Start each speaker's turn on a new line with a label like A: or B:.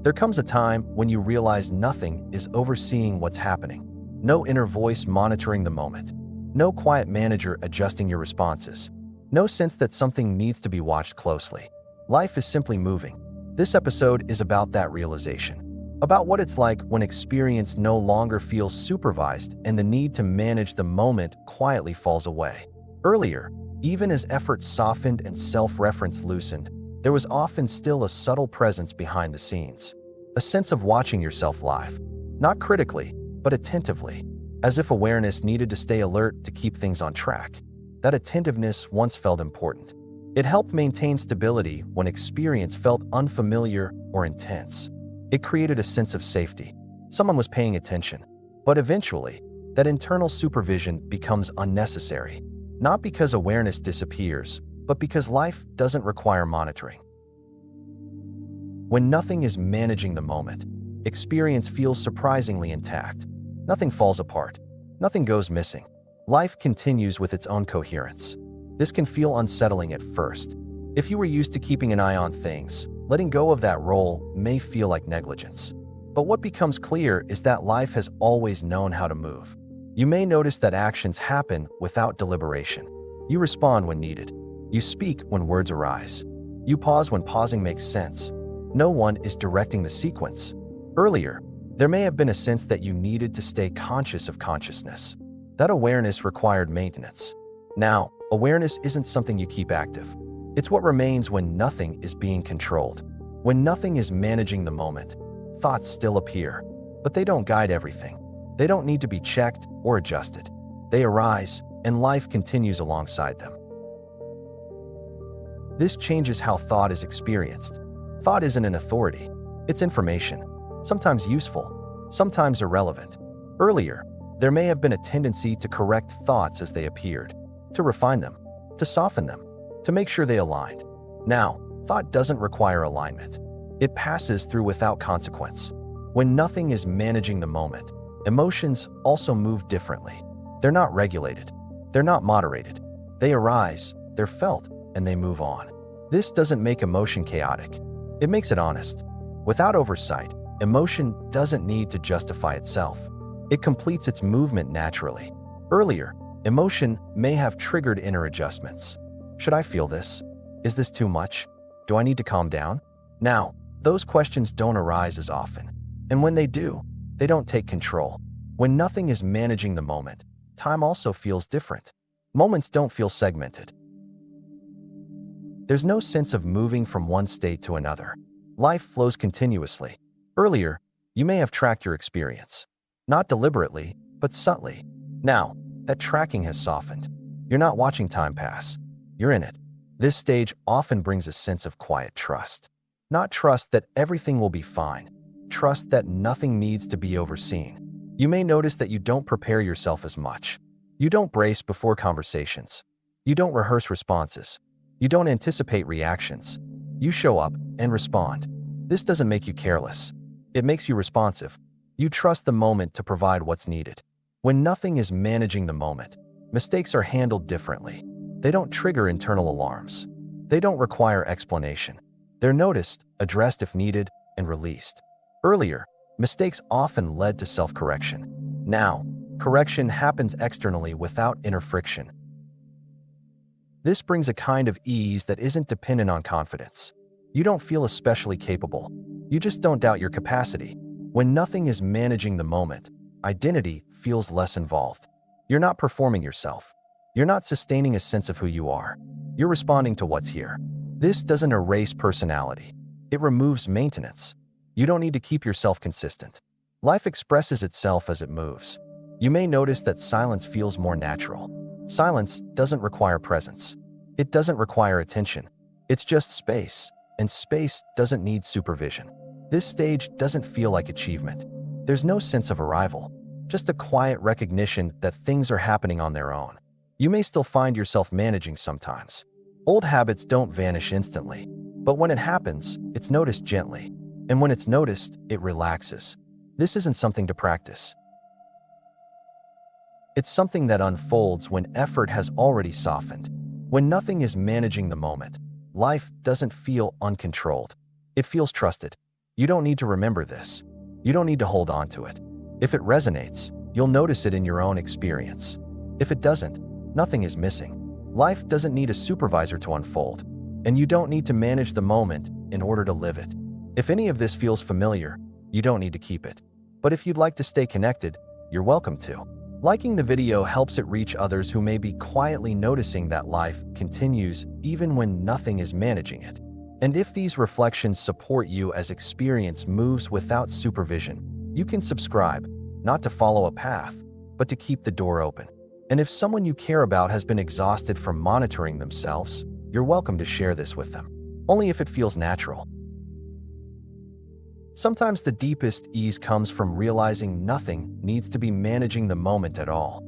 A: There comes a time when you realize nothing is overseeing what's happening. No inner voice monitoring the moment. No quiet manager adjusting your responses. No sense that something needs to be watched closely. Life is simply moving. This episode is about that realization. About what it's like when experience no longer feels supervised and the need to manage the moment quietly falls away. Earlier, even as efforts softened and self-reference loosened, there was often still a subtle presence behind the scenes. A sense of watching yourself live. Not critically, but attentively. As if awareness needed to stay alert to keep things on track. That attentiveness once felt important. It helped maintain stability when experience felt unfamiliar or intense. It created a sense of safety. Someone was paying attention. But eventually, that internal supervision becomes unnecessary. Not because awareness disappears, but because life doesn't require monitoring. When nothing is managing the moment, experience feels surprisingly intact. Nothing falls apart. Nothing goes missing. Life continues with its own coherence. This can feel unsettling at first. If you were used to keeping an eye on things, letting go of that role may feel like negligence. But what becomes clear is that life has always known how to move. You may notice that actions happen without deliberation. You respond when needed. You speak when words arise. You pause when pausing makes sense. No one is directing the sequence. Earlier, there may have been a sense that you needed to stay conscious of consciousness. That awareness required maintenance. Now, awareness isn't something you keep active. It's what remains when nothing is being controlled. When nothing is managing the moment, thoughts still appear, but they don't guide everything. They don't need to be checked or adjusted. They arise, and life continues alongside them. This changes how thought is experienced. Thought isn't an authority. It's information, sometimes useful, sometimes irrelevant. Earlier, there may have been a tendency to correct thoughts as they appeared, to refine them, to soften them, to make sure they aligned. Now, thought doesn't require alignment. It passes through without consequence. When nothing is managing the moment, emotions also move differently. They're not regulated. They're not moderated. They arise, they're felt, and they move on. This doesn't make emotion chaotic. It makes it honest. Without oversight, emotion doesn't need to justify itself. It completes its movement naturally. Earlier, emotion may have triggered inner adjustments. Should I feel this? Is this too much? Do I need to calm down? Now, those questions don't arise as often. And when they do, they don't take control. When nothing is managing the moment, time also feels different. Moments don't feel segmented. There's no sense of moving from one state to another. Life flows continuously. Earlier, you may have tracked your experience. Not deliberately, but subtly. Now, that tracking has softened. You're not watching time pass. You're in it. This stage often brings a sense of quiet trust. Not trust that everything will be fine. Trust that nothing needs to be overseen. You may notice that you don't prepare yourself as much. You don't brace before conversations. You don't rehearse responses. You don't anticipate reactions. You show up and respond. This doesn't make you careless. It makes you responsive. You trust the moment to provide what's needed. When nothing is managing the moment, mistakes are handled differently. They don't trigger internal alarms. They don't require explanation. They're noticed, addressed if needed, and released. Earlier, mistakes often led to self-correction. Now, correction happens externally without inner friction. This brings a kind of ease that isn't dependent on confidence. You don't feel especially capable. You just don't doubt your capacity. When nothing is managing the moment, identity feels less involved. You're not performing yourself. You're not sustaining a sense of who you are. You're responding to what's here. This doesn't erase personality. It removes maintenance. You don't need to keep yourself consistent. Life expresses itself as it moves. You may notice that silence feels more natural. Silence doesn't require presence. It doesn't require attention. It's just space, and space doesn't need supervision. This stage doesn't feel like achievement. There's no sense of arrival, just a quiet recognition that things are happening on their own. You may still find yourself managing sometimes. Old habits don't vanish instantly, but when it happens, it's noticed gently. And when it's noticed, it relaxes. This isn't something to practice. It's something that unfolds when effort has already softened. When nothing is managing the moment, life doesn't feel uncontrolled. It feels trusted. You don't need to remember this. You don't need to hold on to it. If it resonates, you'll notice it in your own experience. If it doesn't, nothing is missing. Life doesn't need a supervisor to unfold, and you don't need to manage the moment in order to live it. If any of this feels familiar, you don't need to keep it. But if you'd like to stay connected, you're welcome to. Liking the video helps it reach others who may be quietly noticing that life continues even when nothing is managing it. And if these reflections support you as experience moves without supervision, you can subscribe, not to follow a path, but to keep the door open. And if someone you care about has been exhausted from monitoring themselves, you're welcome to share this with them, only if it feels natural. Sometimes the deepest ease comes from realizing nothing needs to be managing the moment at all.